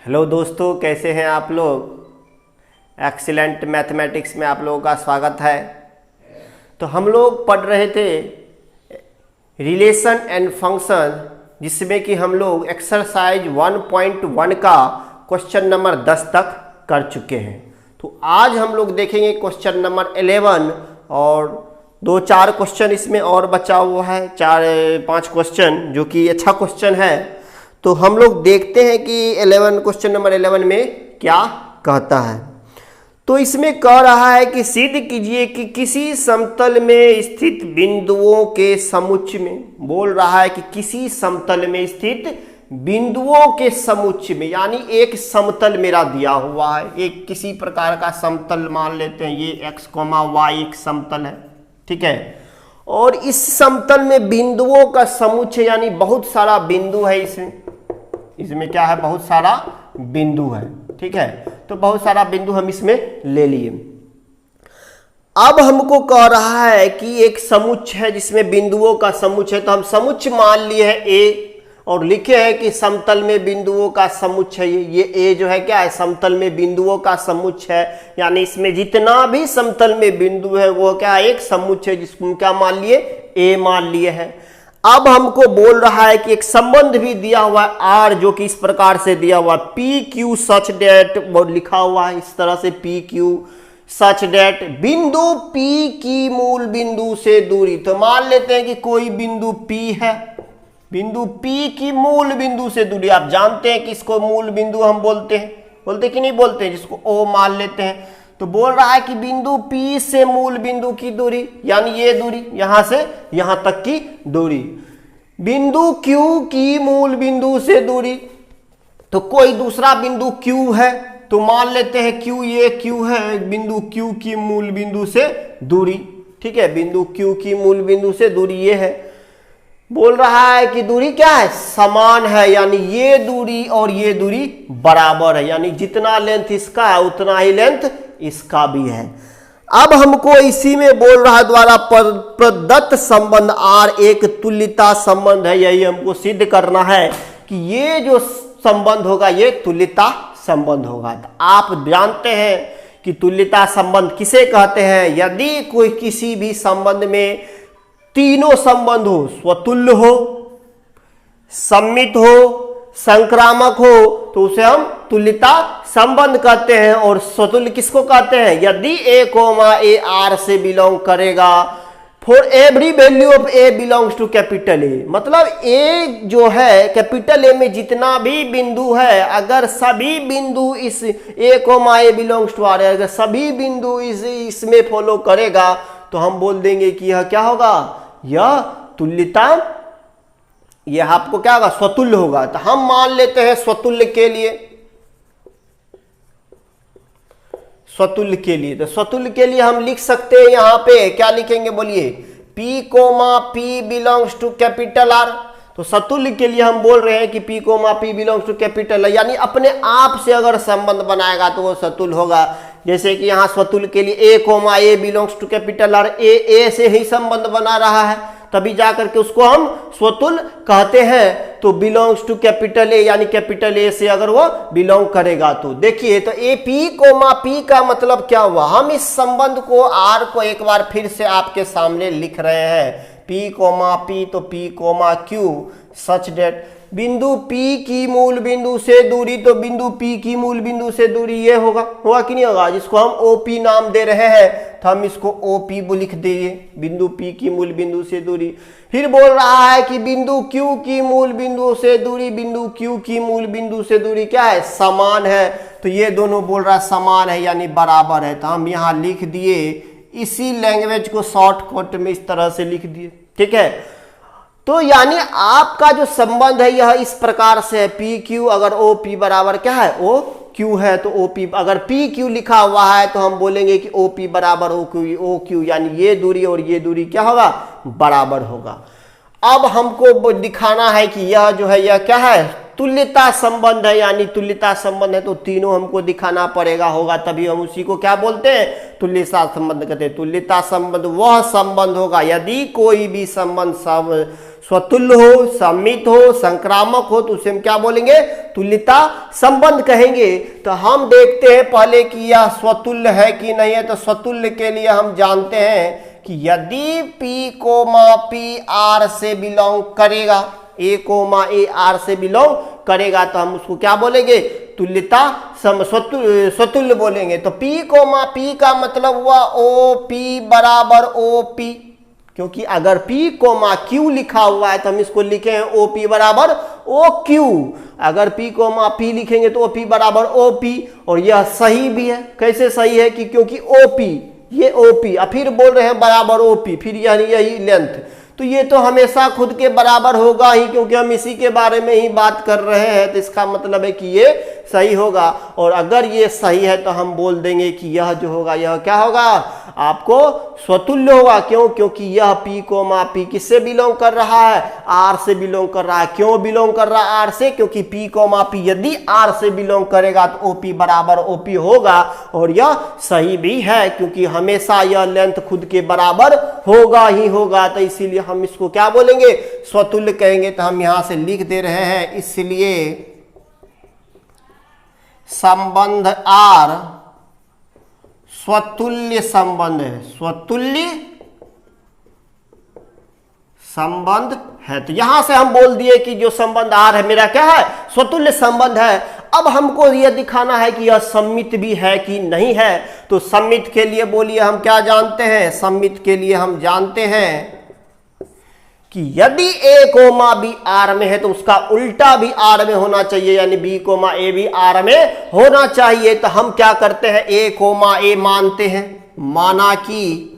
Hello दोस्तों, कैसे हैं आप लोग। एक्सीलेंट मैथमेटिक्स में आप लोगों का स्वागत है। तो हम लोग पढ़ रहे थे रिलेशन एंड फंक्शन, जिसमें कि हम लोग एक्सरसाइज 1.1 का क्वेश्चन नंबर 10 तक कर चुके हैं। तो आज हम लोग देखेंगे क्वेश्चन नंबर 11 और 2-4 क्वेश्चन इसमें और बचा हुआ है, 4-5 क्वेश्चन, जो कि अच्छा क्वेश्चन है। तो हम लोग देखते हैं कि क्वेश्चन नंबर 11 में क्या कहता है। तो इसमें कह रहा है कि सिद्ध कीजिए कि किसी समतल में स्थित बिंदुओं के समुच्चय में, बोल रहा है कि किसी समतल में स्थित बिंदुओं के समुच्चय में, यानी एक समतल मेरा दिया हुआ है, एक किसी प्रकार का समतल मान लेते हैं, ये x, y एक समतल है, ठीक है। और इस समतल में बिंदुओं का समुच्चय यानी बहुत सारा बिंदु है, इसमें क्या है, बहुत सारा बिंदु है, ठीक है। तो बहुत सारा बिंदु हम इसमें ले लिए। अब हमको कह रहा है कि एक समुच्चय है जिसमें बिंदुओं का समुच्चय है, तो हम समुच्चय मान लिए है A और लिखे हैं कि समतल में बिंदुओं का समुच्चय, ये A जो है क्या है, समतल में बिंदुओं का समुच्चय है, यानी इसमें जितना भी समतल में बिंदु है वो क्या है, एक समुच्चय, जिसको क्या मान लिए, A मान लिए है। अब हमको बोल रहा है कि एक संबंध भी दिया हुआ है R, जो कि इस प्रकार से दिया हुआ है, पी क्यू सच डेट, लिखा हुआ है इस तरह से, पी क्यू सच डेट बिंदु P की मूल बिंदु से दूरी। तो मान लेते हैं कि कोई बिंदु P है, बिंदु P की मूल बिंदु से दूरी, आप जानते हैं कि इसको मूल बिंदु हम बोलते कि नहीं बोलते हैं, जिसको O मान लेते हैं। तो बोल रहा है कि बिंदु P से मूल बिंदु की दूरी, यानी ये दूरी, यहां से यहां तक की दूरी, बिंदु Q की मूल बिंदु से दूरी। तो कोई दूसरा बिंदु Q है, तो मान लेते हैं Q, ये Q है, बिंदु Q की मूल बिंदु से दूरी, ठीक है, बिंदु Q की मूल बिंदु से दूरी ये है। बोल रहा है कि दूरी क्या है, समान है, यानी ये दूरी और ये दूरी बराबर है, यानी जितना लेंथ इसका है उतना ही लेंथ इसका भी है। अब हमको इसी में बोल रहा है द्वारा प्रदत्त संबंध R एक तुल्यता संबंध है, यही हमको सिद्ध करना है कि ये जो संबंध होगा ये तुल्यता संबंध होगा। तो आप जानते हैं कि तुल्यता संबंध किसे कहते हैं, यदि कोई किसी भी संबंध में तीनों संबंध हो, स्वतुल्य हो, सम्मित हो, संक्रामक हो, तो उसे हम तुल्यता संबंध कहते हैं। और स्वतुल्य किसको कहते हैं, यदि A, R से बिलोंग करेगा, for every value of A belongs to capital A, मतलब A जो है कैपिटल A में जितना भी बिंदु है, अगर सभी बिंदु इस A, बिलोंग्स टू R, अगर सभी बिंदु इसमें फॉलो करेगा, तो हम बोल देंगे कि यह क्या होगा, यह तुल्यता, यह आपको क्या होगा, स्वतुल्य होगा। तो हम मान लेते हैं स्वतुल्य के लिए, स्वतुल्य के लिए, तो स्वतुल्य के लिए हम लिख सकते हैं, यहां पे क्या लिखेंगे, बोलिए, P, P belongs to capital R। तो स्वतुल्य के लिए हम बोल रहे हैं कि P, P belongs to capital R, यानी अपने आप से अगर संबंध बनाएगा तो वो स्वतुल्य होगा। जैसे कि यहाँ स्वतुल्य के लिए A, belongs to capital R, A से ही संबंध बना रहा है, तभी जाकर के उसको हम स्वतुल्य कहते हैं। तो बिलोंग्स टू कैपिटल A, यानी कैपिटल A से अगर वो बिलोंग करेगा, तो देखिए, तो P, का मतलब क्या हुआ, हम इस संबंध को R को एक बार फिर से आपके सामने लिख रहे हैं, P, तो P, Q सच डेट बिंदु P की मूल बिंदु से दूरी, तो बिंदु P की मूल बिंदु से दूरी ये होगा कि नहीं होगा, जिसको हम OP नाम दे रहे हैं, तो हम इसको OP लिख देंगे, बिंदु P की मूल बिंदु से दूरी। फिर बोल रहा है कि बिंदु Q की मूल बिंदु से दूरी, बिंदु Q की मूल बिंदु से दूरी क्या है, समान है। तो ये दोनों बोल रहा है समान है, यानी बराबर है। तो हम यहाँ लिख दिए, इसी लैंग्वेज को शॉर्टकट में इस तरह से लिख दिए, ठीक है। तो यानी आपका जो संबंध है यह इस प्रकार से है, पी क्यू, अगर ओ पी बराबर क्या है, ओ क्यू है, तो ओ पी, अगर पी क्यू लिखा हुआ है तो हम बोलेंगे कि ओ पी बराबर ओ क्यू, यानी ये दूरी और ये दूरी क्या होगा, बराबर होगा। अब हमको दिखाना है कि यह जो है यह क्या है, तुल्यता संबंध है, यानी तुल्यता संबंध है, तो तीनों हमको दिखाना पड़ेगा होगा, तभी हम उसी को क्या बोलते हैं, तुल्यता संबंध कहते हैं। तुल्यता संबंध वह संबंध होगा यदि कोई भी संबंध स्वतुल्य हो, सम्मित हो, संक्रामक हो तो उसे हम क्या बोलेंगे? तुल्यता संबंध कहेंगे। तो हम देखते हैं पहले कि यह स्वतुल्य है कि नहीं है। तो स्वतुल्य के लिए हम जानते हैं कि यदि P कोमा P R से बिलोंग करेगा, A कोमा A R से बिलोंग करेगा तो हम उसको क्या बोलेंगे? तुल्यता स्वतुल्य बोलेंगे। तो P कोमा P का मतलब हुआ OP बराबर OP, क्योंकि अगर P कोमा Q लिखा हुआ है तो हम इसको लिखे OP बराबर OQ। अगर P कोमा P लिखेंगे तो OP बराबर OP, और यह सही भी है। कैसे सही है? कि क्योंकि OP ये OP, फिर बोल रहे हैं बराबर OP, फिर यही लेंथ, तो ये तो हमेशा खुद के बराबर होगा ही, क्योंकि हम इसी के बारे में ही बात कर रहे हैं। तो इसका मतलब है कि ये सही होगा। और अगर ये सही है तो हम बोल देंगे कि यह जो होगा यह क्या होगा? आपको स्वतुल्य होगा। क्यों? क्योंकि यह P कोमा P किससे बिलोंग कर रहा है? R से बिलोंग कर रहा है। क्यों बिलोंग कर रहा है R से? क्योंकि P कोमा P यदि R से बिलोंग करेगा तो OP बराबर OP होगा, और यह सही भी है क्योंकि हमेशा यह लेंथ खुद के बराबर होगा ही होगा। तो इसीलिए हम इसको क्या बोलेंगे? स्वतुल्य कहेंगे। तो हम यहां से लिख दे रहे हैं, इसलिए संबंध R स्वतुल्य संबंध है। स्वतुल्य संबंध है। तो यहां से हम बोल दिए कि जो संबंध R है मेरा क्या है? स्वतुल्य संबंध है। अब हमको यह दिखाना है कि यह सम्मित भी है कि नहीं है। तो सम्मित के लिए बोलिए हम क्या जानते हैं? सम्मित के लिए हम जानते हैं कि यदि A कोमा B R में है तो उसका उल्टा भी R में होना चाहिए, यानी B कोमा A भी R में होना चाहिए। तो हम क्या करते हैं? A कोमा A मानते हैं। माना कि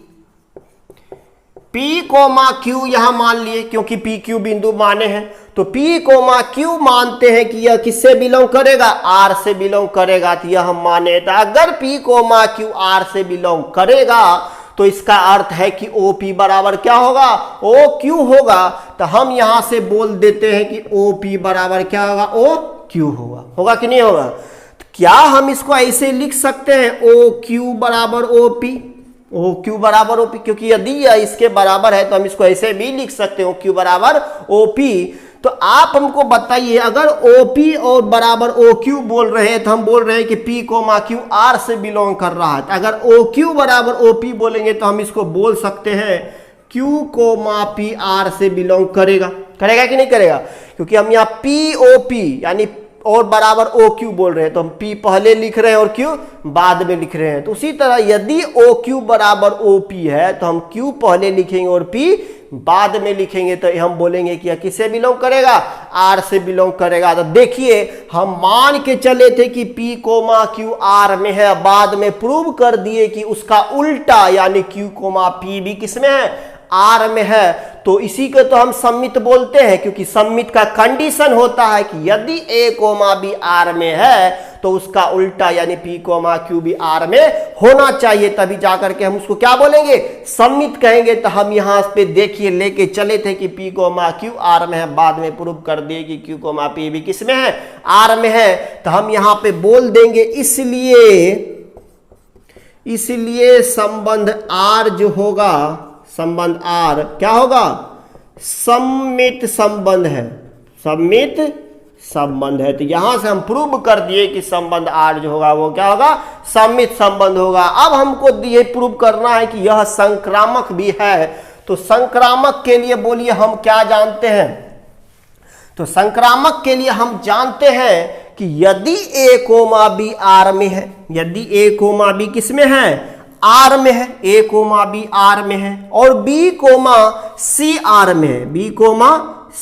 P कोमा Q यहां मान लिए, क्योंकि P Q बिंदु माने हैं। तो P कोमा Q मानते हैं कि यह किससे बिलोंग करेगा? R से बिलोंग करेगा। तो यह हम माने। तो अगर P कोमा Q R से बिलोंग करेगा तो इसका अर्थ है कि OP बराबर क्या होगा? OQ होगा। तो हम यहां से बोल देते हैं कि OP बराबर क्या होगा? OQ होगा। होगा कि नहीं होगा? तो क्या हम इसको ऐसे लिख सकते हैं OQ बराबर OP? OQ बराबर OP, क्योंकि यदि यह इसके बराबर है तो हम इसको ऐसे भी लिख सकते हैं OQ बराबर OP। तो आप हमको बताइए, अगर OP और बराबर OQ बोल रहे हैं तो हम बोल रहे हैं कि P कोमा Q R से बिलोंग कर रहा है। तो अगर OQ बराबर OP बोलेंगे तो हम इसको बोल सकते हैं Q कोमा P R से बिलोंग करेगा। करेगा कि नहीं करेगा? क्योंकि हम यहाँ POP यानी और बराबर OQ बोल रहे हैं, तो हम P पहले लिख रहे हैं और Q बाद में लिख रहे हैं। तो उसी तरह यदि OQ बराबर OP है तो हम Q पहले लिखेंगे और P बाद में लिखेंगे। तो हम बोलेंगे कि यह किससे बिलोंग करेगा? R से बिलोंग करेगा। तो देखिए, हम मान के चले थे कि P कोमा Q R में है, बाद में प्रूव कर दिए कि उसका उल्टा यानी Q कोमा P भी किसमें है? R में है। तो इसी को तो हम सम्मित बोलते हैं, क्योंकि सम्मित का कंडीशन होता है कि यदि A कोमा B R में है तो उसका उल्टा यानी P कोमा Q भी R में होना चाहिए, तभी जाकर के हम उसको क्या बोलेंगे? सम्मित कहेंगे। तो हम यहाँ पे देखिए लेके चले थे कि P कोमा Q R में है, बाद में प्रूव कर दिए कि Q कोमा P भी किस में है? R में है। तो हम यहाँ पे बोल देंगे इसलिए संबंध R जो होगा, संबंध R क्या होगा? सम्मित संबंध है। सम्मित संबंध है। तो यहां से हम प्रूव कर दिए कि संबंध R जो होगा वो क्या होगा? सम्मित संबंध होगा। अब हमको ये प्रूव करना है कि यह संक्रामक भी है। तो संक्रामक के लिए बोलिए हम क्या जानते हैं? तो संक्रामक के लिए हम जानते हैं कि यदि A कोमा B R में है, यदि A कोमा B किस में है? R में है। A कोमा B R में है और B कोमा C R में है। B कोमा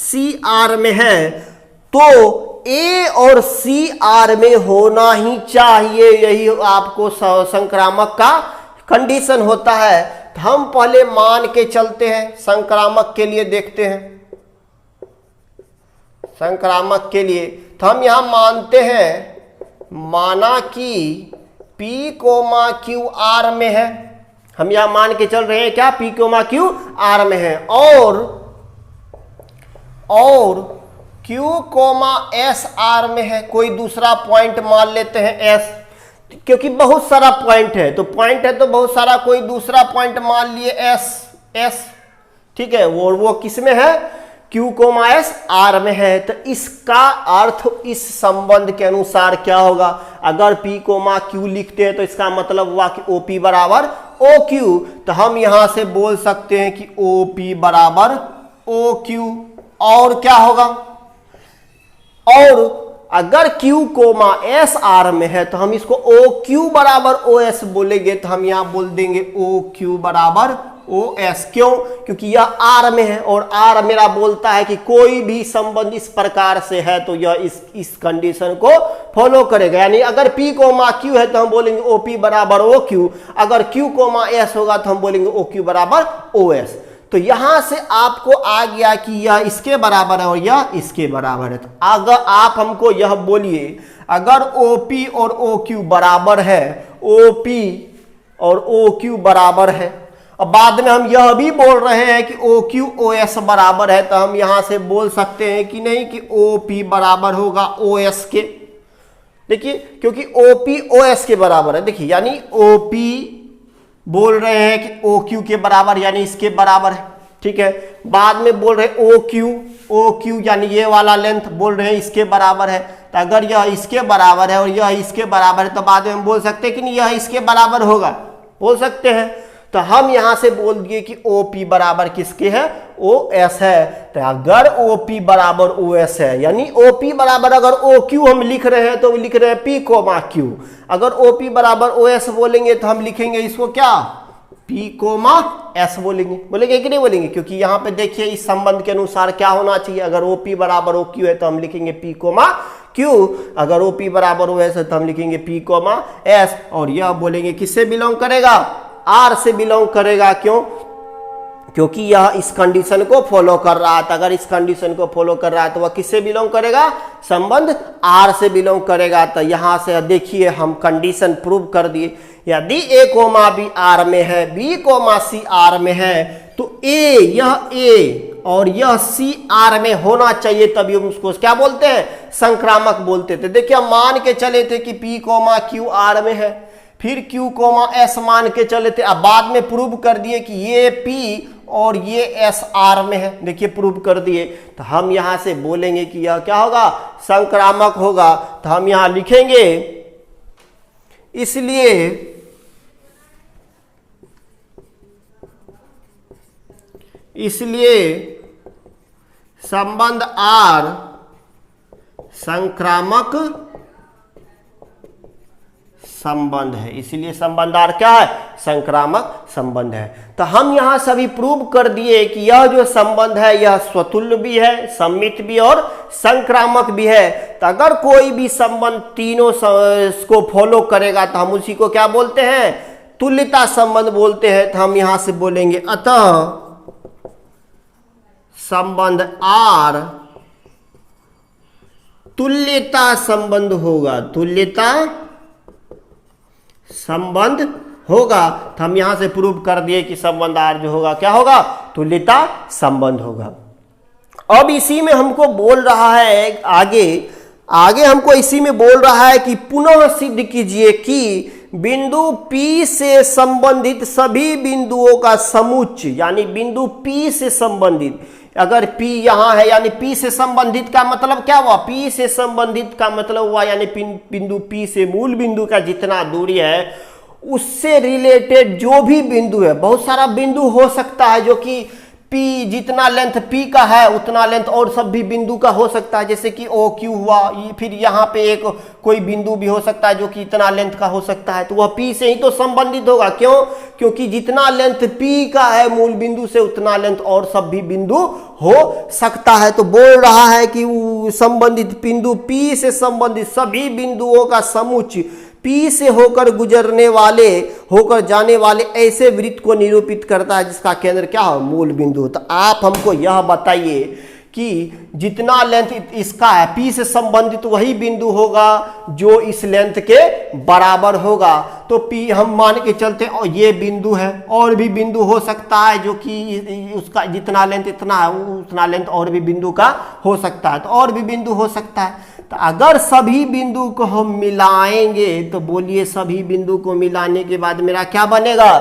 C R में है तो A और C R में होना ही चाहिए। यही आपको संक्रामक का कंडीशन होता है। तो हम पहले मान के चलते हैं, संक्रामक के लिए देखते हैं। संक्रामक के लिए तो हम यहां मानते हैं, माना कि P कोमा Q R में है। हम यहां मान के चल रहे हैं क्या? P कोमा Q R में है और Q कोमा S R में है। कोई दूसरा पॉइंट मान लेते हैं S, क्योंकि बहुत सारा पॉइंट है तो पॉइंट है तो बहुत सारा, कोई दूसरा पॉइंट मान लिए S। ठीक है, वो किस में है? Q, S R में है, तो इसका अर्थ इस संबंध के अनुसार क्या होगा? अगर P, Q लिखते हैं तो इसका मतलब हुआ कि OP बराबर OQ, तो हम यहां से बोल सकते हैं कि OP बराबर OQ। और क्या होगा? और अगर Q, S R में है तो हम इसको OQ बराबर OS बोलेंगे, तो हम यहां बोल देंगे OQ बराबर OS। क्यों? क्योंकि यह R में है और R मेरा बोलता है कि कोई भी संबंध इस प्रकार से है तो यह इस कंडीशन को फॉलो करेगा। यानी अगर P, Q है तो हम बोलेंगे OP बराबर OQ, अगर Q, S होगा तो हम बोलेंगे OQ बराबर OS। तो यहां से आपको आ गया कि यह इसके बराबर है और यह इसके बराबर है। तो अगर आप हमको यह बोलिए, अगर OP और OQ बराबर है, OP और OQ बराबर है, अब बाद में हम यह भी बोल रहे हैं कि OQ OS बराबर है, तो हम यहां से बोल सकते हैं कि नहीं कि OP बराबर होगा OS के। देखिए, क्योंकि OP OS के बराबर है। देखिए, यानी OP बोल रहे हैं कि OQ के बराबर, यानी इसके बराबर है, ठीक है। बाद में बोल रहे OQ यानी ये वाला लेंथ बोल रहे हैं इसके बराबर है। तो अगर यह इसके बराबर है और यह इसके बराबर है तो बाद में हम बोल सकते हैं कि नहीं यह इसके बराबर होगा, बोल सकते हैं। तो हम यहां से बोल दिए कि OP बराबर किसके है? OS है। तो अगर OP बराबर OS है, यानी OP बराबर अगर OQ हम लिख रहे हैं तो लिख रहे हैं P, Q। अगर OP बराबर OS बोलेंगे तो हम लिखेंगे इसको क्या? P, S बोलेंगे कि नहीं बोलेंगे? क्योंकि यहां पे देखिए इस संबंध के अनुसार क्या होना चाहिए। अगर OP बराबर OQ है तो हम लिखेंगे P, Q। अगर OP बराबर OS है तो हम लिखेंगे P, S। और यह बोलेंगे किससे बिलोंग करेगा? R से बिलोंग करेगा। क्यों? क्योंकि यह इस कंडीशन को फॉलो कर रहा है। अगर इस कंडीशन को फॉलो कर रहा है तो वह किससे बिलोंग करेगा? संबंध R से बिलोंग करेगा। तो यहां से देखिए हम कंडीशन प्रूव कर दिए। यदि A, B R में है, B, C R में है, तो यह A और यह C R में होना चाहिए, तभी हम उसको क्या बोलते हैं? संक्रामक बोलते थे। देखिए, हम मान के चले थे कि P, Q R में है, फिर Q, S मान के चले थे, अब बाद में प्रूव कर दिए कि ये P और ये S R में है। देखिए, प्रूव कर दिए। तो हम यहां से बोलेंगे कि यह क्या होगा? संक्रामक होगा। तो हम यहां लिखेंगे, इसलिए संबंध R संक्रामक संबंध है। इसलिए संबंध R क्या है? संक्रामक संबंध है। तो हम यहां सभी प्रूव कर दिए कि यह जो संबंध है यह स्वतुल्य भी है, सममित भी और संक्रामक भी है। तो अगर कोई भी संबंध तीनों को फॉलो करेगा तो हम उसी को क्या बोलते हैं? तुल्यता संबंध बोलते हैं। तो हम यहां से बोलेंगे अतः संबंध R तुल्यता संबंध होगा, तुल्यता संबंध होगा। तो हम यहां से प्रूव कर दिए कि संबंध R जो होगा क्या होगा? तुल्यता संबंध होगा। अब इसी में हमको बोल रहा है आगे हमको इसी में बोल रहा है कि पुनः सिद्ध कीजिए कि बिंदु P से संबंधित सभी बिंदुओं का समुच्चय, यानी बिंदु P से संबंधित, अगर P यहां है यानी P से संबंधित का मतलब क्या हुआ? P से संबंधित का मतलब हुआ यानी बिंदु P से मूल बिंदु का जितना दूरी है उससे रिलेटेड जो भी बिंदु है, बहुत सारा बिंदु हो सकता है जो कि P जितना लेंथ P का है उतना लेंथ और सब भी बिंदु का हो सकता है, जैसे कि OQ हुआ, फिर यहाँ पे एक कोई बिंदु भी हो सकता है जो कि इतना लेंथ का हो सकता है, तो वह P से ही तो संबंधित होगा। क्यों? क्योंकि जितना लेंथ P का है मूल बिंदु से उतना लेंथ और सब भी बिंदु हो सकता है। तो बोल रहा है कि संबंधित बिंदु P से संबंधित सभी बिंदुओं का समुच्चय P से होकर जाने वाले ऐसे वृत्त को निरूपित करता है जिसका केंद्र क्या हो? मूल बिंदु। तो आप हमको यह बताइए कि जितना लेंथ इसका है P से संबंधित वही बिंदु होगा जो इस लेंथ के बराबर होगा। तो P हम मान के चलते और ये बिंदु है, और भी बिंदु हो सकता है जो कि उसका जितना लेंथ इतना है उतना लेंथ और भी बिंदु का हो सकता है, तो और भी बिंदु हो सकता है। तो अगर सभी बिंदु को हम मिलाएंगे तो बोलिए सभी बिंदु को मिलाने के बाद मेरा क्या बनेगा?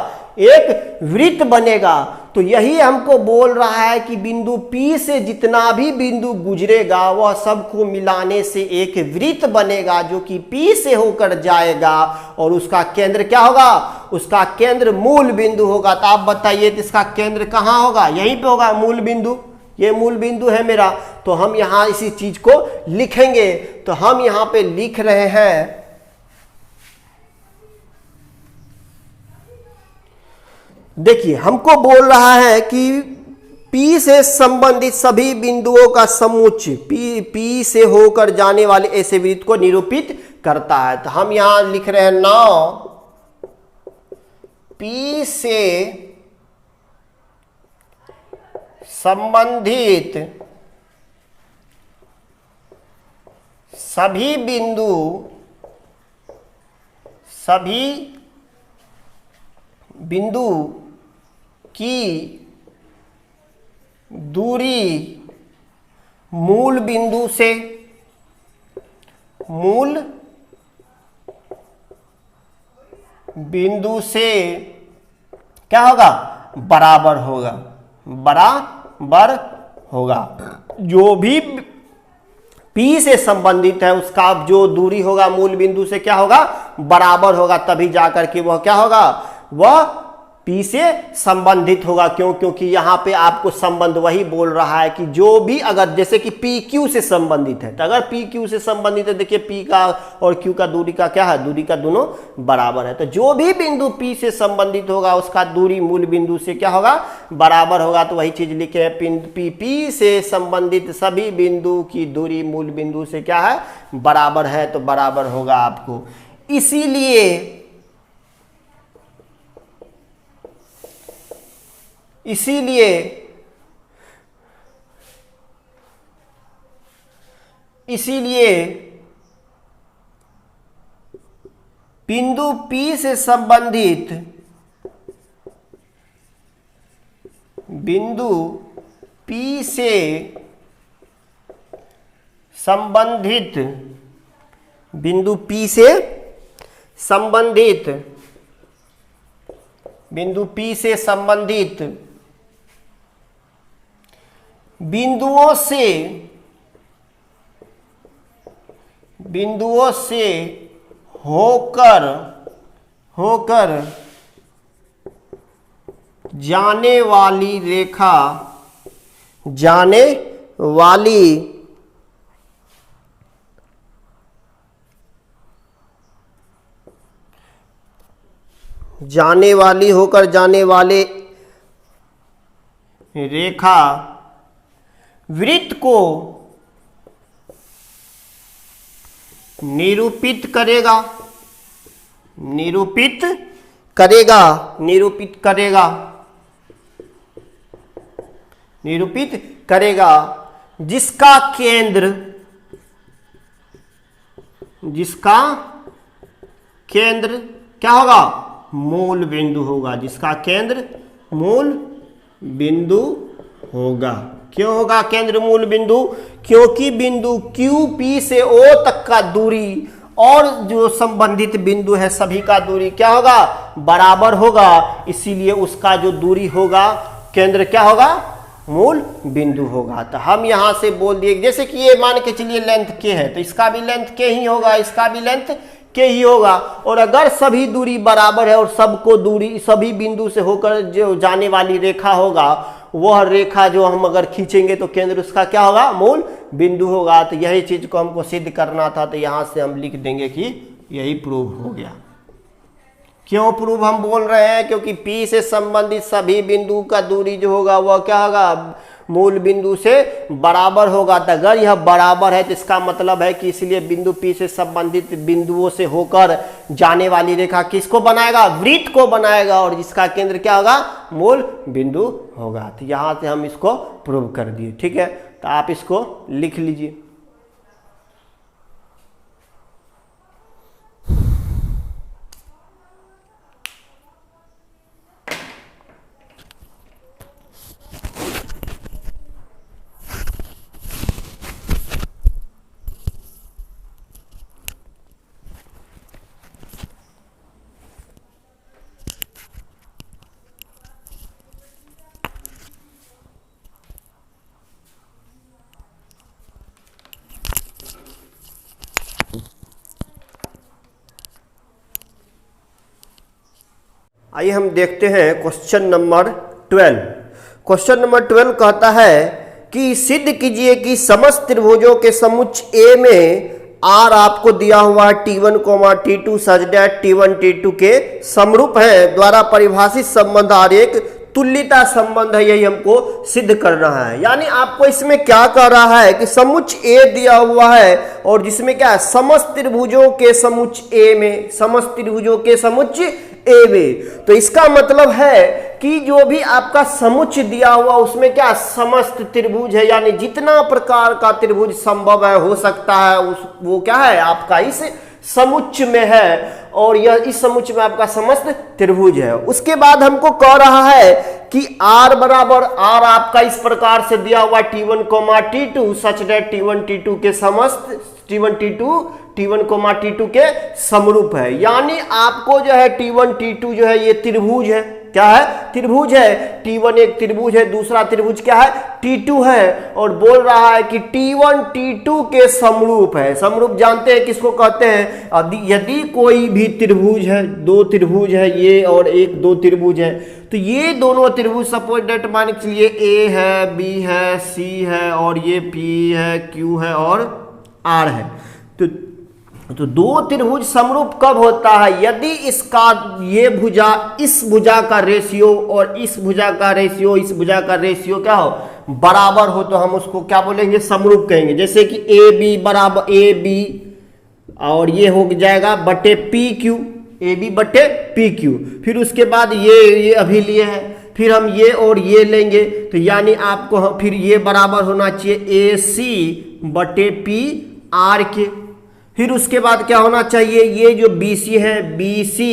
एक वृत्त बनेगा। तो यही हमको बोल रहा है कि बिंदु P से जितना भी बिंदु गुजरेगा वह सबको मिलाने से एक वृत्त बनेगा जो कि P से होकर जाएगा और उसका केंद्र क्या होगा, उसका केंद्र मूल बिंदु होगा। तो आप बताइए तो इसका केंद्र कहाँ होगा, यहीं पे होगा मूल बिंदु। ये मूल बिंदु है मेरा। तो हम यहां इसी चीज को लिखेंगे। तो हम यहां पे लिख रहे हैं, देखिए हमको बोल रहा है कि P से संबंधित सभी बिंदुओं का समुच्चय P से होकर जाने वाले ऐसे वृत्त को निरूपित करता है। तो हम यहां लिख रहे हैं 9 P से संबंधित सभी बिंदु की दूरी मूल बिंदु से क्या होगा, बराबर होगा। जो भी P से संबंधित है उसका जो दूरी होगा मूल बिंदु से क्या होगा, बराबर होगा। तभी जाकर के वह क्या होगा, वह P से संबंधित होगा। क्यों, क्योंकि यहां पे आपको संबंध वही बोल रहा है कि जो भी, अगर जैसे कि PQ से संबंधित है, तो अगर PQ से संबंधित है, देखिए P का और Q का दूरी का क्या है, दूरी का दोनों बराबर है। तो जो भी बिंदु P से संबंधित होगा उसका दूरी मूल बिंदु से क्या होगा, बराबर होगा। तो वही चीज लिखे हैं, P से संबंधित सभी बिंदु की दूरी मूल बिंदु से क्या है, बराबर है। तो बराबर होगा आपको। इसीलिए बिंदु P से संबंधित बिंदुओं से होकर जाने वाली रेखा होकर जाने वाले रेखा वृत्त को निरूपित करेगा जिसका केंद्र क्या होगा, मूल बिंदु होगा। जिसका केंद्र मूल बिंदु होगा। क्यों होगा केंद्र मूल बिंदु, क्योंकि बिंदु Q P से O तक का दूरी और जो संबंधित बिंदु है सभी का दूरी क्या होगा, बराबर होगा। इसीलिए उसका जो दूरी होगा केंद्र क्या होगा, मूल बिंदु होगा। तो हम यहां से बोल दिए, जैसे कि ये मान के चलिए लेंथ K है, तो इसका भी लेंथ K ही होगा, इसका भी लेंथ K ही होगा। और अगर सभी दूरी बराबर है और सबको दूरी सभी बिंदु से होकर जो जाने वाली रेखा होगा, वह रेखा जो हम अगर खींचेंगे तो केंद्र उसका क्या होगा, मूल बिंदु होगा। तो यही चीज को हमको सिद्ध करना था। तो यहां से हम लिख देंगे कि यही प्रूव हो गया। क्यों प्रूव हम बोल रहे हैं, क्योंकि P से संबंधित सभी बिंदु का दूरी जो होगा वह क्या होगा, मूल बिंदु से बराबर होगा। तो अगर यह बराबर है तो इसका मतलब है कि इसलिए बिंदु P से संबंधित बिंदुओं से होकर जाने वाली रेखा किसको बनाएगा, वृत्त को बनाएगा, और जिसका केंद्र क्या होगा, मूल बिंदु होगा। तो यहां से हम इसको प्रूव कर दिए। ठीक है, तो आप इसको लिख लीजिए। आइए हम देखते हैं क्वेश्चन नंबर 12। क्वेश्चन नंबर 12 कहता है कि सिद्ध कीजिए कि समस्त त्रिभुजों के समुच्चय ए में आर आपको दिया हुआ है T1, T2 such that T1 T2 के समरूप है, द्वारा परिभाषित संबंध आर एक तुल्यता संबंध है, यही हमको सिद्ध करना है। यानी आपको इसमें क्या कह रहा है कि समुच्चय ए दिया हुआ है और जिसमें क्या है समस्त त्रिभुजों के समुच्चय ए में, समस्त त्रिभुजों के समुच्चय ए में, तो इसका मतलब है कि जो भी आपका समुच्चय दिया हुआ उसमें क्या समस्त त्रिभुज है, यानी जितना प्रकार का त्रिभुज संभव है हो सकता है वो क्या है आपका इस समुच्चय में है, और यह इस समुच्चय में आपका समस्त त्रिभुज है। उसके बाद हमको कह रहा है कि R बराबर R आपका इस प्रकार से दिया हुआ T1, T2 such that T1 T2 के समस्त T1 T2 के समरूप है। यानी आपको जो है T1 T2 जो है ये त्रिभुज है, क्या है त्रिभुज है। T1 एक त्रिभुज है, दूसरा त्रिभुज क्या है T2 है, और बोल रहा है कि T1 T2 के समरूप है। समरूप जानते हैं किसको कहते हैं, यदि कोई भी त्रिभुज है, दो त्रिभुज है ये और एक दो त्रिभुज है, तो ये दोनों त्रिभुज सपोज डेट मान के चलिए A है, B है, C है और ये P है, Q है और R है, तो दो त्रिभुज समरूप कब होता है, यदि इसका ये भुजा इस भुजा का रेशियो और इस भुजा का रेशियो इस भुजा का रेशियो क्या हो बराबर हो, तो हम उसको क्या बोलेंगे समरूप कहेंगे। जैसे कि ए बी बराबर ए बी और ये हो जाएगा बटे पी क्यू, ए बी बटे पी क्यू। फिर उसके बाद ये अभी लिए है, फिर हम ये और ये लेंगे, तो यानी आपको फिर ये बराबर होना चाहिए ए सी बटे पी आर के। फिर उसके बाद क्या होना चाहिए, ये जो BC है BC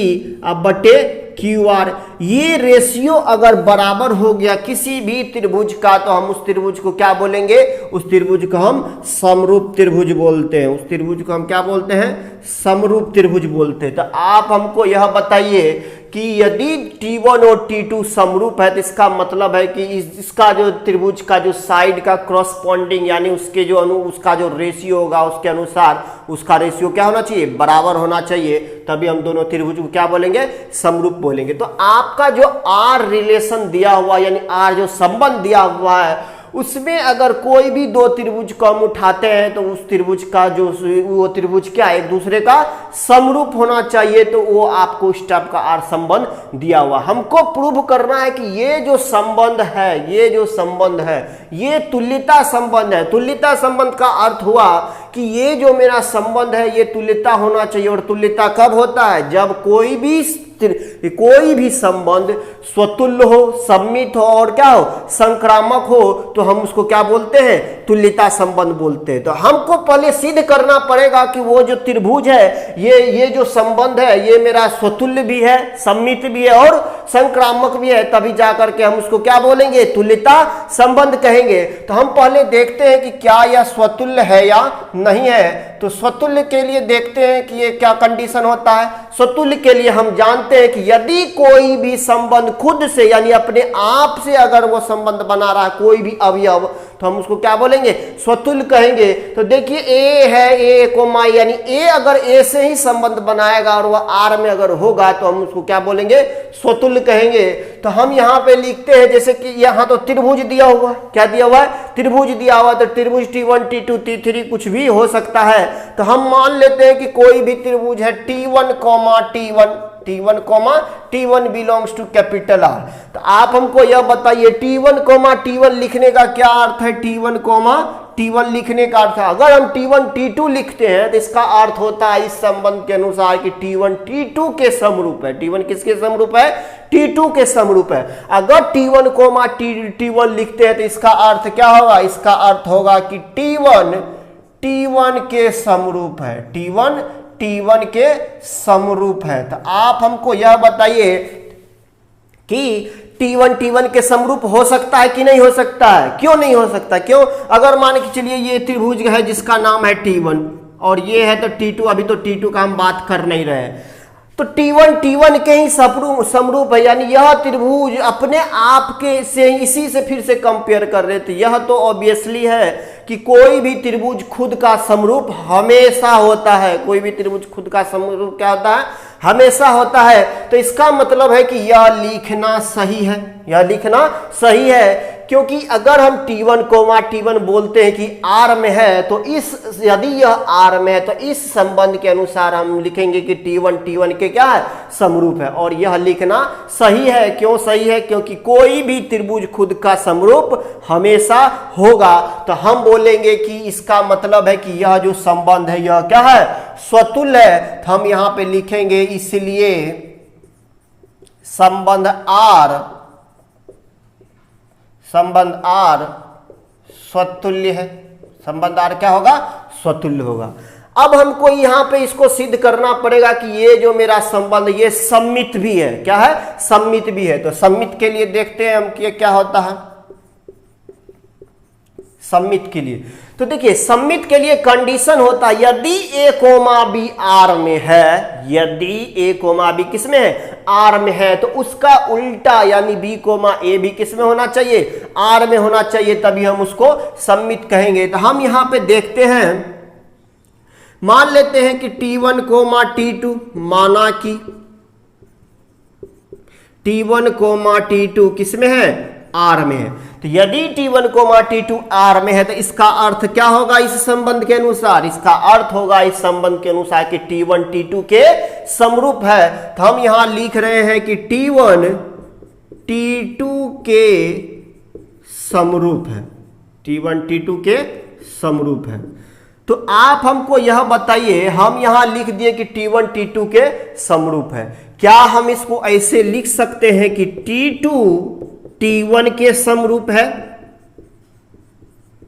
अब बटे QR। ये रेशियो अगर बराबर हो गया किसी भी त्रिभुज का, तो हम उस त्रिभुज को क्या बोलेंगे, उस त्रिभुज को हम समरूप त्रिभुज बोलते हैं। उस त्रिभुज को हम क्या बोलते हैं, समरूप त्रिभुज बोलते हैं। तो आप हमको यह बताइए कि यदि T1 और T2 समरूप है तो इसका मतलब है कि इसका जो त्रिभुज का जो साइड का क्रॉसपॉन्डिंग यानी उसके जो उसका जो रेशियो होगा उसके अनुसार उसका रेशियो क्या होना चाहिए, बराबर होना चाहिए, तभी हम दोनों त्रिभुज को क्या बोलेंगे, समरूप बोलेंगे। तो आपका जो R रिलेशन दिया हुआ यानी R जो संबंध दिया हुआ है उसमें अगर कोई भी दो त्रिभुज को हम उठाते हैं तो उस त्रिभुज का जो वो त्रिभुज क्या एक दूसरे का समरूप होना चाहिए, तो वो आपको उस टाइप का आर संबंध दिया हुआ। हमको प्रूव करना है कि ये जो संबंध है, ये जो संबंध है ये तुल्यता संबंध है। तुल्यता संबंध का अर्थ हुआ कि ये जो मेरा संबंध है ये तुल्यता होना चाहिए, और तुल्यता कब होता है, जब कोई भी संबंध स्वतुल्य हो, सममित हो और क्या हो, संक्रामक हो, तो हम उसको क्या बोलते हैं, तुल्यता संबंध बोलते हैं। तो हमको पहले सिद्ध करना पड़ेगा कि वो जो त्रिभुज है ये जो संबंध है ये मेरा स्वतुल्य भी है, सममित भी है और संक्रामक भी है, तभी जाकर के हम उसको क्या बोलेंगे, तुल्यता संबंध कहेंगे। तो हम पहले देखते हैं कि क्या यह स्वतुल्य है या नहीं है। तो स्वतुल्य के लिए देखते हैं कि ये क्या कंडीशन होता है। स्वतुल्य के लिए हम जानते हैं कि यदि कोई भी संबंध खुद से यानी अपने आप से अगर वो संबंध बना रहा है कोई भी अवयव, तो हम उसको क्या बोलेंगे, स्वतुल्य कहेंगे। तो देखिए ए है, ए कोमा यानी ए अगर ए से ही संबंध बनाएगा और वह आर में अगर होगा तो हम उसको क्या बोलेंगे, स्वतुल्य कहेंगे। तो हम यहाँ पे लिखते हैं जैसे कि यहाँ तो त्रिभुज दिया हुआ, क्या दिया हुआ है, त्रिभुज दिया हुआ, तो त्रिभुज T1 T2 T3 कुछ भी हो सकता है। तो हम मान लेते हैं कि कोई भी त्रिभुज है T1, T1 belongs to capital R। तो आप हमको यह बताइए T1 लिखने का क्या अर्थ है, T1 लिखने का अर्थ है, अगर हम T1 T2 लिखते हैं तो इसका अर्थ होता है इस संबंध के अनुसार कि T1 T2 के समरूप है। T1 किसके समरूप है, T2 के समरूप है। अगर T1 T1 लिखते हैं तो इसका अर्थ क्या होगा, इसका अर्थ होगा कि T1 के समरूप है, T1 के समरूप है। तो आप हमको यह बताइए कि T1 के समरूप हो सकता है कि नहीं हो सकता है, क्यों नहीं हो सकता, क्यों, अगर मान के चलिए ये त्रिभुज है जिसका नाम है T1 और ये है तो T2, अभी तो T2 का हम बात कर नहीं रहे हैं, तो T1 के ही समरूप है, यानी यह त्रिभुज अपने आप के से इसी से फिर से कंपेयर कर रहे थे। यह तो ऑब्वियसली है कि कोई भी त्रिभुज खुद का समरूप हमेशा होता है। कोई भी त्रिभुज खुद का समरूप क्या होता है? हमेशा होता है। तो इसका मतलब है कि यह लिखना सही है, यह लिखना सही है, क्योंकि अगर हम T1 कोमा T1 बोलते हैं कि R में है, तो इस यदि यह R में है तो इस संबंध के अनुसार हम लिखेंगे कि T1 T1 के क्या है? समरूप है। और यह लिखना सही है। क्यों सही है? क्योंकि कोई भी त्रिभुज खुद का समरूप हमेशा होगा। तो हम बोलेंगे कि इसका मतलब है कि यह जो संबंध है यह क्या है? स्वतुल्य है। तो हम यहां पे लिखेंगे इसलिए संबंध R स्वतुल्य है। संबंध R क्या होगा? स्वतुल्य होगा। अब हमको यहां पे इसको सिद्ध करना पड़ेगा कि ये जो मेरा संबंध ये सममित भी है। क्या है? सममित भी है। तो सममित के लिए देखते हैं हम कि क्या होता है सममित के लिए। तो देखिए सममित के लिए कंडीशन होता है यदि A कोमा B R में है, यदि A कोमा B किस में है? R में है, तो उसका उल्टा यानी B कोमा A भी किस में होना चाहिए? R में होना चाहिए, तभी हम उसको सममित कहेंगे। तो हम यहां पे देखते हैं, मान लेते हैं कि T1 कोमा T2, माना कि T1 कोमा T2 किस में है? R में है। तो यदि T1 कोमा T2 R में है तो इसका अर्थ क्या होगा इस संबंध के अनुसार? इसका अर्थ होगा इस संबंध के अनुसार कि T1 T2 के समरूप है। तो हम यहां लिख रहे हैं कि T1 T2 के समरूप है, T1 T2 के समरूप है। तो आप हमको यह बताइए, हम यहां लिख दिए कि T1 T2 के समरूप है, क्या हम इसको ऐसे लिख सकते हैं कि T2 T1 के समरूप है?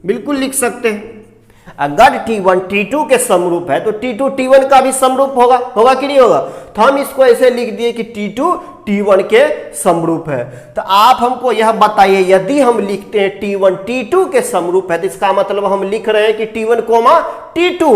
बिल्कुल लिख सकते हैं। अगर T1 T2 के समरूप है तो T2 T1 का भी समरूप होगा, होगा कि नहीं होगा? तो हम इसको ऐसे लिख दिए कि T2 T1 के समरूप है। तो आप हमको यह बताइए, यदि हम लिखते हैं T1 T2 के समरूप है तो इसका मतलब हम लिख रहे हैं कि T1 कोमा T2।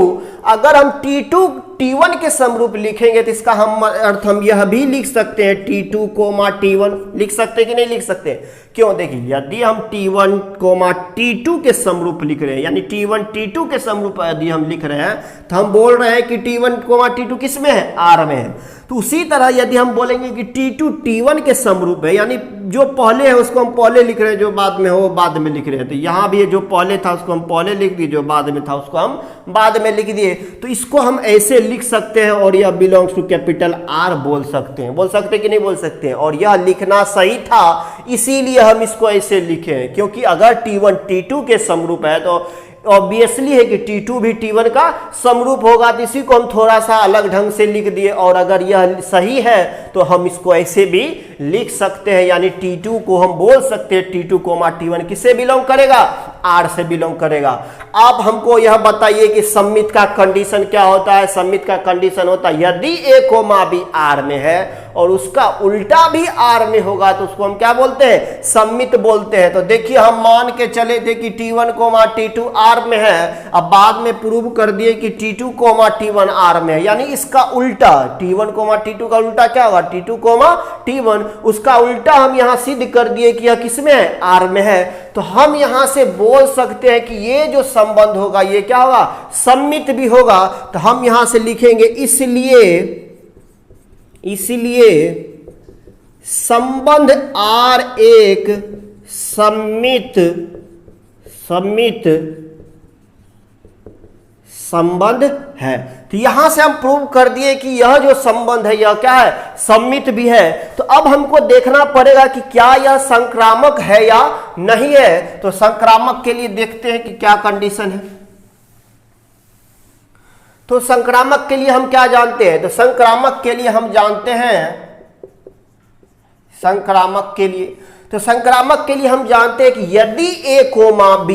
अगर हम T2 T1 के समरूप लिखेंगे तो इसका अर्थ हम यह भी लिख सकते हैं T2 कोमा T1। लिख सकते हैं कि नहीं लिख सकते? क्यों? देखिए यदि हम T1 कोमा T2 के समरूप लिख रहे हैं, यानी T1 T2 के समरूप यदि हम लिख रहे हैं, तो हम बोल रहे हैं कि T1 कोमा T2 किस में है? R में है। तो उसी तरह यदि हम बोलेंगे कि T2 T1 के समरूप है, यानी जो पहले है उसको हम पहले लिख रहे हैं, जो बाद में हो वो बाद में लिख रहे हैं। तो यहाँ भी जो पहले था उसको हम पहले लिख दिए, जो बाद में था उसको हम बाद में लिख दिए। तो इसको हम ऐसे लिख सकते हैं और यह बिलोंग्स टू कैपिटल R बोल सकते हैं। बोल सकते हैं कि नहीं बोल सकते हैं? और यह लिखना सही था, इसीलिए हम इसको ऐसे लिखे हैं, क्योंकि अगर T1 T2 के समरूप है तो ऑब्वियसली है कि T2 भी T1 का समरूप होगा। तो इसी को हम थोड़ा सा अलग ढंग से लिख दिए। और अगर यह सही है तो हम इसको ऐसे भी लिख सकते हैं, यानी T2 को हम बोल सकते हैं T2 कोमा T1 किससे बिलोंग करेगा? R से बिलोंग करेगा। अब हमको यह बताइए कि सममित का कंडीशन क्या होता है? सममित का कंडीशन होता है यदि A कोमा B R में है और उसका उल्टा भी R में होगा तो उसको हम क्या बोलते हैं? सममित बोलते हैं। तो देखिए हम मान के चले थे कि T1 कोमा T2 R में है, अब बाद में प्रूव कर दिए कि T2 कोमा T1 R में है, यानी इसका उल्टा T1 कोमा T2 का उल्टा क्या होगा? T2 कोमा T1, उसका उल्टा हम यहां सिद्ध कर दिए कि यह किस में है? R में है। तो हम यहां से बोल सकते हैं कि ये जो संबंध होगा ये क्या होगा? सममित भी होगा। तो हम यहां से लिखेंगे इसलिए संबंध R एक सममित संबंध है। तो यहां से हम प्रूव कर दिए कि यह जो संबंध है यह क्या है? सममित भी है। तो अब हमको देखना पड़ेगा कि क्या यह संक्रामक है या नहीं है। तो संक्रामक के लिए देखते हैं कि क्या कंडीशन है। तो संक्रामक के लिए हम क्या जानते हैं? तो संक्रामक के लिए हम जानते हैं, संक्रामक के लिए हम जानते हैं कि यदि A कोमा B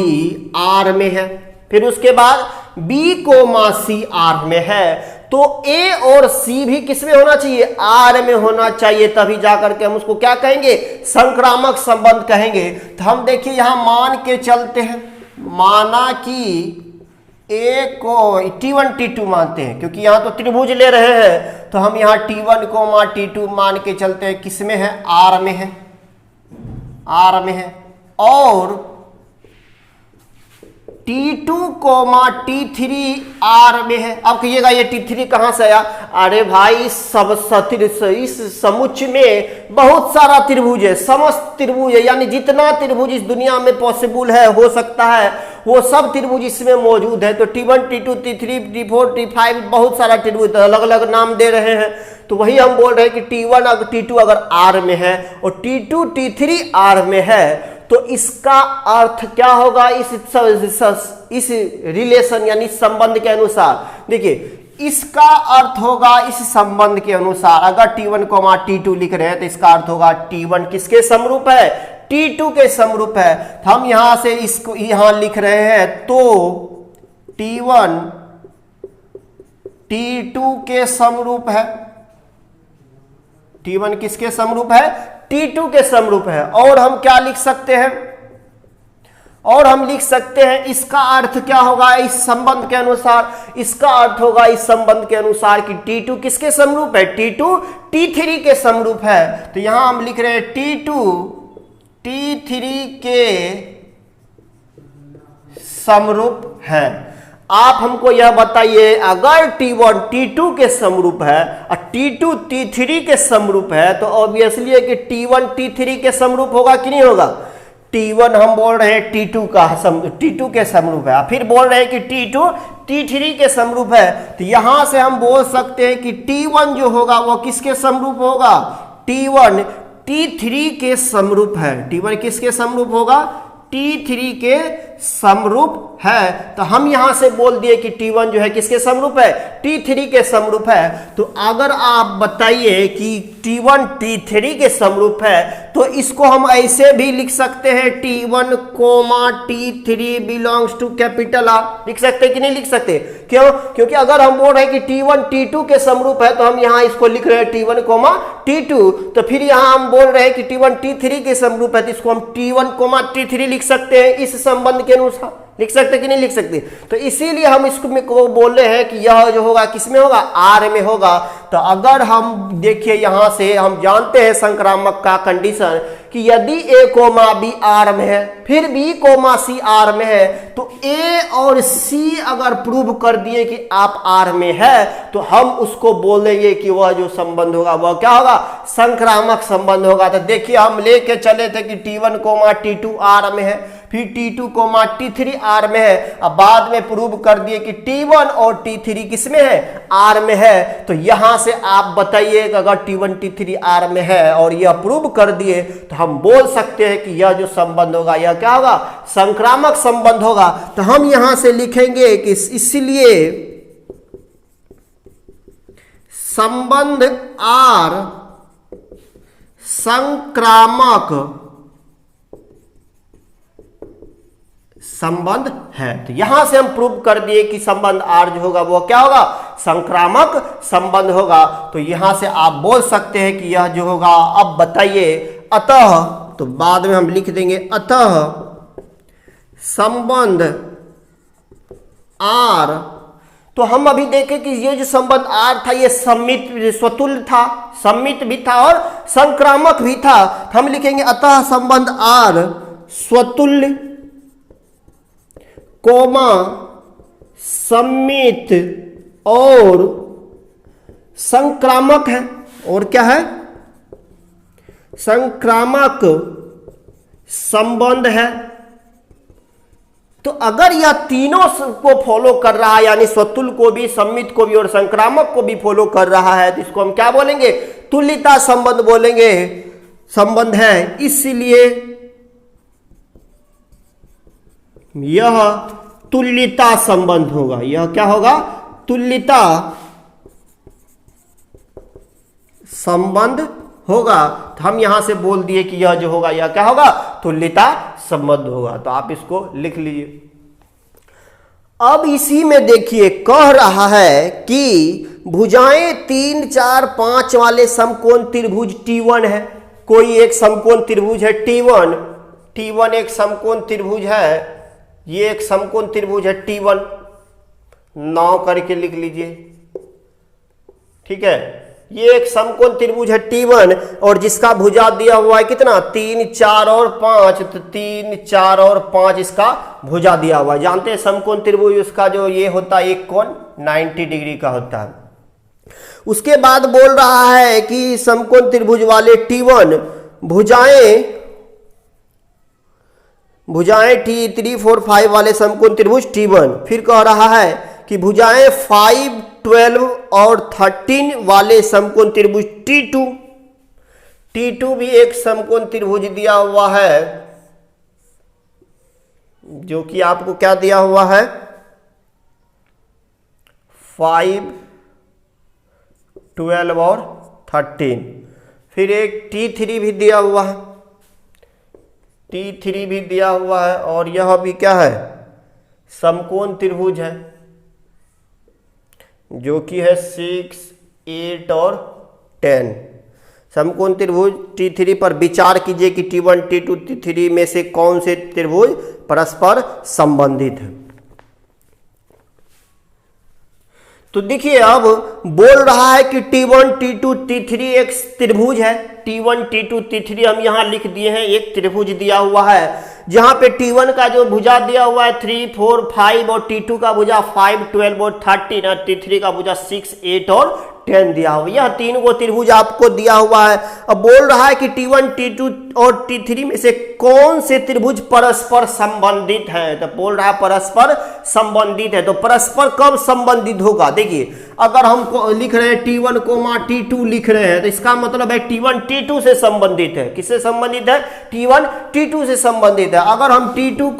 R में है, फिर उसके बाद B कोमा C R में है, तो A और C भी किस में होना चाहिए? R में होना चाहिए, तभी जाकर के हम उसको क्या कहेंगे? संक्रामक संबंध कहेंगे। तो हम देखिए यहां मान के चलते हैं, माना कि A को T1 T2 मानते हैं, क्योंकि यहां तो त्रिभुज ले रहे हैं, तो हम यहां T1 कोमा T2 मान के चलते हैं। किस में है? R में है। और T2 कोमा T3 R में है। अब कहिएगा ये T3 कहां से आया? अरे भाई इस समुच्चय में बहुत सारा त्रिभुज है, समस्त त्रिभुज है, यानी जितना त्रिभुज इस दुनिया में पॉसिबल है, हो सकता है, वो सब त्रिभुज इसमें मौजूद है। तो T1 T2 T3 T4 T5 बहुत सारा त्रिभुज, अलग अलग नाम दे रहे हैं। तो वही हम बोल रहे हैं कि T1 अगर T2 अगर R में है और T2 T3 R में है, तो इसका अर्थ क्या होगा? इस रिलेशन यानी संबंध के अनुसार, देखिए इसका अर्थ होगा इस संबंध के अनुसार, अगर T1 T2 लिख रहे हैं तो इसका अर्थ होगा T1 किसके समरूप है? T2 के समरूप है। तो हम यहां से इसको यहां लिख रहे हैं, तो T1 T2 के समरूप है। T1 किसके समरूप है? T2 के समरूप है। और हम क्या लिख सकते हैं? और हम लिख सकते हैं इसका अर्थ क्या होगा इस संबंध के अनुसार? इसका अर्थ होगा इस संबंध के अनुसार कि T2 किसके समरूप है? T2 T3 के समरूप है। तो यहां हम लिख रहे हैं T2 T3 के समरूप है। आप हमको यह बताइए, अगर T1 T2 के समरूप है और T2 T3 के समरूप है, तो ऑब्वियसली है कि T1 T3 के समरूप होगा कि नहीं होगा? T1 हम बोल रहे हैं T2 के समरूप है, फिर बोल रहे हैं कि T2 T3 के समरूप है। तो यहां से हम बोल सकते हैं कि T1 जो होगा वो किसके समरूप होगा? T1 T3 के समरूप है। T1 किसके समरूप होगा? T3 के समरूप है। तो हम यहां से बोल दिए कि T1 जो है किसके समरूप है? T3 के समरूप है। तो अगर आप बताइए कि T1 T3 के समरूप है, तो इसको हम ऐसे भी लिख सकते हैं, T1 T3 belongs to capital R। लिख सकते कि नहीं लिख सकते? क्यों? क्योंकि अगर हम बोल रहे हैं कि T1 T2 के समरूप है, तो हम यहां इसको लिख रहे हैं T1 T2। तो फिर यहां हम बोल रहे हैं कि T1 T3 के समरूप है, तो इसको हम T1 T3 लिख सकते हैं इस संबंध के अनुसार। लिख सकते कि नहीं लिख सकते? तो इसीलिए हम इसको बोल रहे हैं कि यह जो होगा किसमें होगा? आर में होगा। तो अगर हम देखिए यहां से हम जानते हैं संक्रामक का कंडीशन कि यदि A कोमा B R में है, फिर B कोमा C R में है, तो A और C अगर प्रूव कर दिए कि आप R में है, तो हम उसको बोलेंगे कि वह जो संबंध होगा वह क्या होगा? संक्रामक संबंध होगा। तो देखिए हम लेके चले थे कि T1 T2 R में है, फिर T2 T3 R में है, अब बाद में प्रूव कर दिए कि T1 और T3 किसमें है? R में है। तो यहां से आप बताइए कि अगर T1 T3 R में है और यह प्रूव कर दिए, तो हम बोल सकते हैं कि यह जो संबंध होगा यह क्या होगा? संक्रामक संबंध होगा। तो हम यहां से लिखेंगे कि इसलिए संबंध R संक्रामक संबंध है। तो यहां से हम प्रूव कर दिए कि संबंध R जो होगा वो क्या होगा? संक्रामक संबंध होगा। तो यहां से आप बोल सकते हैं कि यह जो होगा, अब बताइए, अतः, तो बाद में हम लिख देंगे, अतः संबंध R, तो हम अभी देखें कि ये जो संबंध R था ये सम्मित स्वतुल्य था, सम्मित भी था और संक्रामक भी था। तो हम लिखेंगे अतः संबंध R स्वतुल्य कोमा सम्मित और संक्रामक है। और क्या है? संक्रामक संबंध है। तो अगर यह तीनों को फॉलो कर रहा है, यानी स्वतुल्य को भी, सम्मित को भी और संक्रामक को भी फॉलो कर रहा है, तो इसको हम क्या बोलेंगे? तुल्यता संबंध बोलेंगे, संबंध है। इसलिए यह तुल्यता संबंध होगा। यह क्या होगा? तुल्यता संबंध होगा। तो हम यहां से बोल दिए कि यह जो होगा यह क्या होगा? तुल्यता संबंध होगा। तो आप इसको लिख लीजिए। अब इसी में देखिए कह रहा है कि भुजाएं 3, 4, 5 वाले समकोण त्रिभुज T1 है। कोई एक समकोण त्रिभुज है T1, T1 एक समकोण त्रिभुज है, ये एक समकोण त्रिभुज है T1, 9 करके लिख लीजिए, ठीक है। ये एक समकोण त्रिभुज है T1 और जिसका भुजा दिया हुआ है कितना 3, 4 और 5, तो 3, 4 और 5 इसका भुजा दिया हुआ है। जानते हैं समकोण त्रिभुज उसका जो ये होता है एक कोण 90 डिग्री का होता है। उसके बाद बोल रहा है कि समकोण त्रिभुज वाले T1 भुजाएं T3, 4, 5 वाले समकोण त्रिभुज T1, फिर कह रहा है कि भुजाएं 5, 12 और 13 वाले समकोण त्रिभुज T2 भी एक समकोण त्रिभुज दिया हुआ है, जो कि आपको क्या दिया हुआ है 5, 12 और 13। फिर एक T3 भी दिया हुआ है, T3 भी दिया हुआ है और यह भी क्या है समकोण त्रिभुज है, जो कि है 6, 8 और 10। समकोण त्रिभुज T3 पर विचार कीजिए कि T1, T2, T3 में से कौन से त्रिभुज परस्पर संबंधित है। तो देखिए अब बोल रहा है कि T1, T2, T3 एक त्रिभुज है। T1, T2, T3 हम यहां लिख दिए हैं, एक त्रिभुज दिया हुआ है जहां पे T1 का जो भुजा दिया हुआ है 3, 4, 5 और T2 का भुजा 5, 12 और 13 और T3 का भुजा 6, 8 और 10 दिया हुआ। यह 3 को त्रिभुज आपको दिया हुआ है। अब बोल रहा है कि T1, T2 और T3 में से कौन से त्रिभुज परस्पर संबंधित है। तो बोल रहा है परस्पर संबंधित है। तो परस्पर कब संबंधित होगा, देखिए अगर हम लिख रहे हैं T1, T2 लिख रहे हैं तो इसका मतलब है T1 T2 से संबंधित है। किससे संबंधित है, T1 T2 से संबंधित है। अगर हम T2,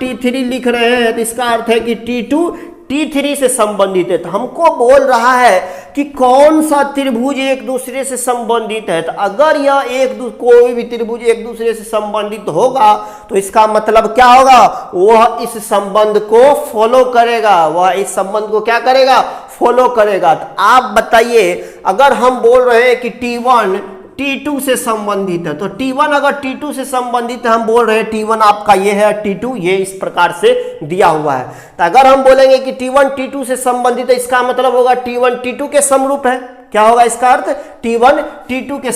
T3 लिख रहे हैं तो इसका अर्थ है कि T2 T3 से संबंधित है। तो हमको बोल रहा है कि कौन सा त्रिभुज एक दूसरे से संबंधित है। तो अगर यह कोई भी त्रिभुज एक दूसरे से संबंधित होगा तो इसका मतलब क्या होगा, वह इस संबंध को फॉलो करेगा, वह इस संबंध को क्या करेगा, फॉलो करेगा। तो आप बताइए अगर हम बोल रहे हैं कि T1 T2 से संबंधित है, तो T1 अगर T2 से संबंधित है, हम बोल रहे हैं T1 आपका ये है, T2 ये इस प्रकार से दिया हुआ है। तो अगर हम बोलेंगे कि T1 T2 से संबंधित है, इसका मतलब होगा T1 T2 के समरूप है। क्या होगा इसका अर्थ, T1 T2 के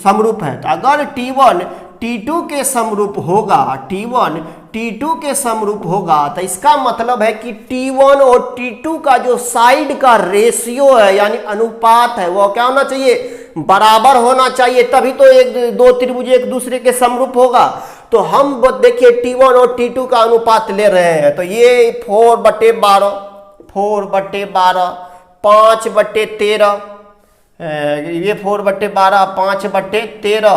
समरूप है। तो अगर T1 T2 के समरूप होगा, T1 T2 के समरूप होगा, तो इसका मतलब है कि T1 और T2 का जो साइड का रेशियो है यानी अनुपात है, वो क्या होना चाहिए, बराबर होना चाहिए, तभी तो दो त्रिभुज एक दूसरे के समरूप होगा। तो हम देखिए T1 और T2 का अनुपात ले रहे हैं, तो ये 4/12, 4/12, 5/13, ये 4/12, 5/13,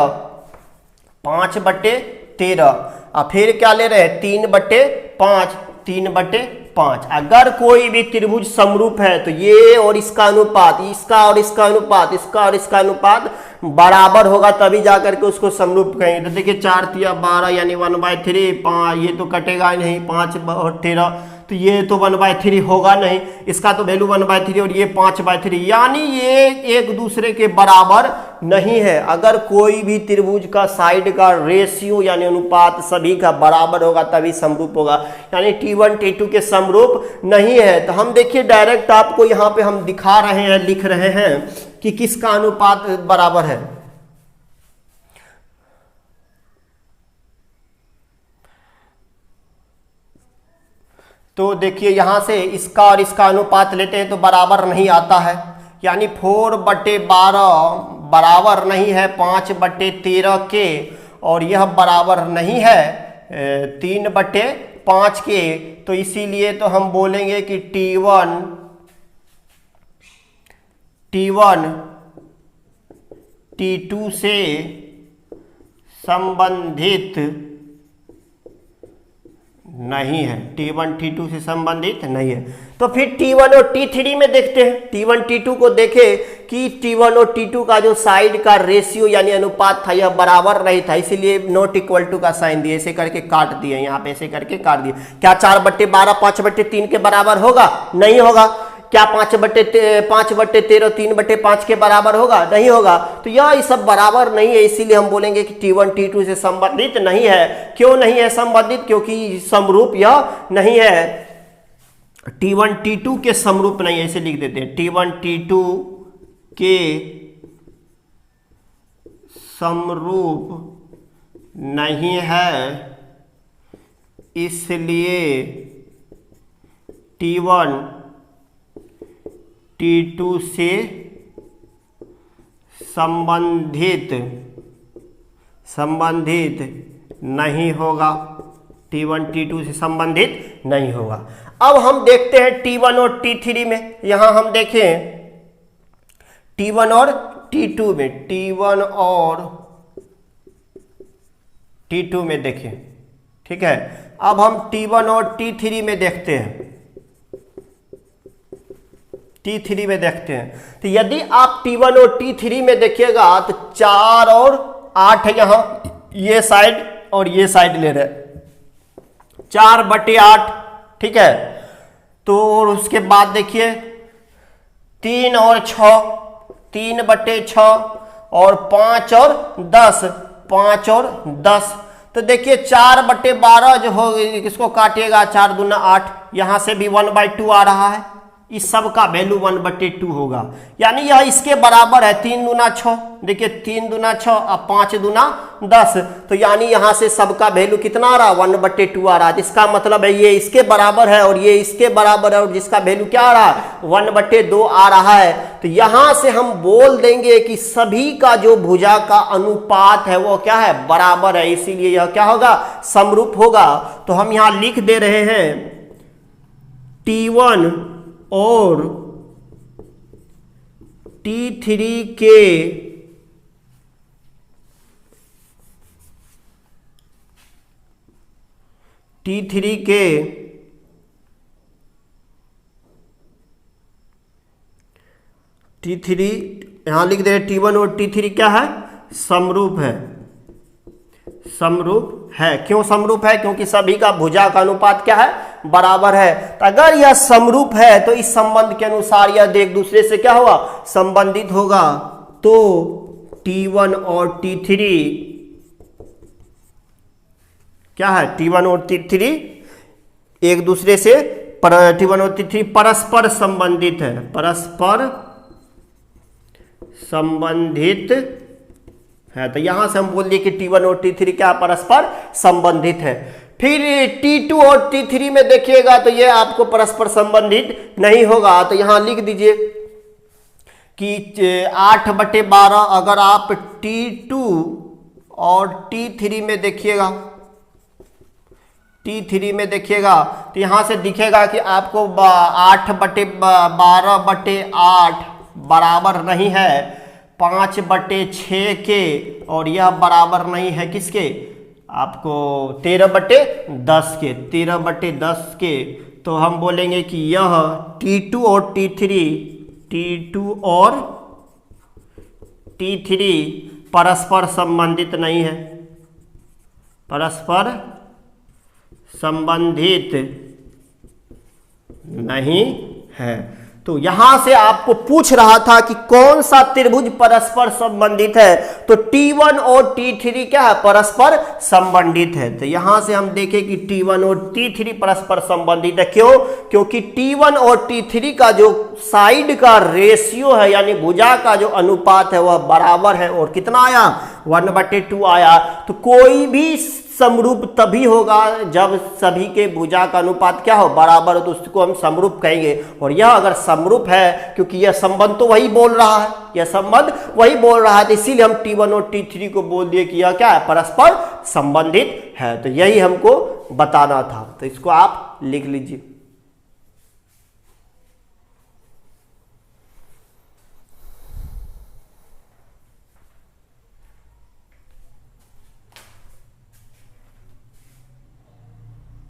5/13, और फिर क्या ले रहे हैं 3/5, 3/5। अगर कोई भी त्रिभुज समरूप है तो ये और इसका अनुपात, इसका और इसका अनुपात, इसका और इसका अनुपात बराबर होगा, तभी जाकर के उसको समरूप कहेंगे। तो देखिए 4 तिया 12 यानी 1/3, 5 ये तो कटेगा ही नहीं, 5/13 तो ये तो 1/3 होगा नहीं, इसका तो वैल्यू 1/3 और ये 5/3, यानी ये एक दूसरे के बराबर नहीं है। अगर कोई भी त्रिभुज का साइड का रेशियो यानी अनुपात सभी का बराबर होगा तभी समरूप होगा, यानी T1 T2 के समरूप नहीं है। तो हम देखिए डायरेक्ट आपको यहाँ पे हम दिखा रहे हैं, लिख रहे हैं कि किसका अनुपात बराबर है। तो देखिए यहां से इसका और इसका अनुपात लेते हैं तो बराबर नहीं आता है, यानी 4/12 बराबर नहीं है 5/13 के, और यह बराबर नहीं है 3/5 के। तो इसीलिए तो हम बोलेंगे कि T1 T2 से संबंधित नहीं है, T1 T2 से संबंधित नहीं है। तो फिर T1 और T3 में देखते हैं, T1 T2 को देखें कि T1 और T2 का जो साइड का रेशियो यानी अनुपात था यह बराबर नहीं था, इसीलिए नॉट इक्वल टू का साइन दिए, ऐसे करके काट दिए, यहाँ पे ऐसे करके काट दिए। क्या 4/12 5/3 के बराबर होगा, नहीं होगा। क्या 5/13 3/5 के बराबर होगा, नहीं होगा। तो यह सब बराबर नहीं है, इसीलिए हम बोलेंगे कि T1 T2 से संबंधित नहीं है। क्यों नहीं है संबंधित, क्योंकि समरूप यह नहीं है, T1 T2 के समरूप नहीं है, इसे लिख देते हैं T1 T2 के समरूप नहीं है, इसलिए T1 T2 से संबंधित नहीं होगा। T1 T2 से संबंधित नहीं होगा। अब हम देखते हैं T1 और T3 में। यहां हम देखें T1 और T2 में, T1 और T2 में देखें, ठीक है। अब हम T1 और T3 में देखते हैं, T3 में देखते हैं। तो यदि आप T1 और T3 में देखिएगा तो 4 और 8 है, यहां ये साइड और ये साइड ले रहे 4/8, ठीक है। तो और उसके बाद देखिए 3 और 6, 3/6 और 5 और 10, 5 और 10। तो देखिए 4/12 जो हो, किसको काटिएगा, 4 दूना 8, यहां से भी 1/2 आ रहा है। इस सब का वैल्यू 1/2 होगा, यानी यह इसके बराबर है। 3 दूना 6, देखिए 3 दूना 6 और 5 दूना 10, तो यानी यहां से सबका वैल्यू कितना आ रहा है, 1/2 आ रहा है। इसका मतलब है ये इसके बराबर है और ये इसके बराबर है, और जिसका वैल्यू क्या आ रहा है, 1/2 आ रहा है। तो यहां से हम बोल देंगे कि सभी का जो भुजा का अनुपात है वो क्या है, बराबर है, इसीलिए यह क्या होगा, समरूप होगा। तो हम यहां लिख दे रहे हैं T1 और T3 के T3 यहां लिख दे रहे T1 और T3 क्या है, समरूप है। समरूप है, क्यों समरूप है, क्योंकि सभी का भुजा का अनुपात क्या है, बराबर है। तो अगर यह समरूप है तो इस संबंध के अनुसार यह एक दूसरे से क्या होगा, संबंधित होगा। तो T1 और T3 क्या है, T1 और T3 एक दूसरे से T1 और T3 परस्पर संबंधित है, परस्पर संबंधित है। तो यहां से हम बोल दिए कि T1 और T3 क्या परस्पर संबंधित है। फिर T2 और T3 में देखिएगा तो ये आपको परस्पर संबंधित नहीं होगा। तो यहां लिख दीजिए कि 8/12 अगर आप T2 और T3 में देखिएगा, T3 में देखिएगा तो यहां से दिखेगा कि आपको 8/12/8 बराबर नहीं है 5/6 के, और यह बराबर नहीं है किसके, आपको 13/10 के, 13/10 के। तो हम बोलेंगे कि यह T2 और T3 परस्पर संबंधित नहीं है, परस्पर संबंधित नहीं है। तो यहां से आपको पूछ रहा था कि कौन सा त्रिभुज परस्पर संबंधित है, तो T1 और T3 क्या है, परस्पर संबंधित है। तो यहां से हम देखें कि T1 और T3 परस्पर संबंधित है। क्यों, क्योंकि T1 और T3 का जो साइड का रेशियो है, यानी भुजा का जो अनुपात है वह बराबर है, और कितना आया, 1/2 आया। तो कोई भी समरूप तभी होगा जब सभी के भुजा का अनुपात क्या हो, बराबर हो, तो उसको हम समरूप कहेंगे। और यह अगर समरूप है, क्योंकि यह संबंध तो वही बोल रहा है, यह संबंध वही बोल रहा है, तो इसीलिए हम T1 और T3 को बोल दिए कि यह क्या है, परस्पर संबंधित है। तो यही हमको बताना था, तो इसको आप लिख लीजिए।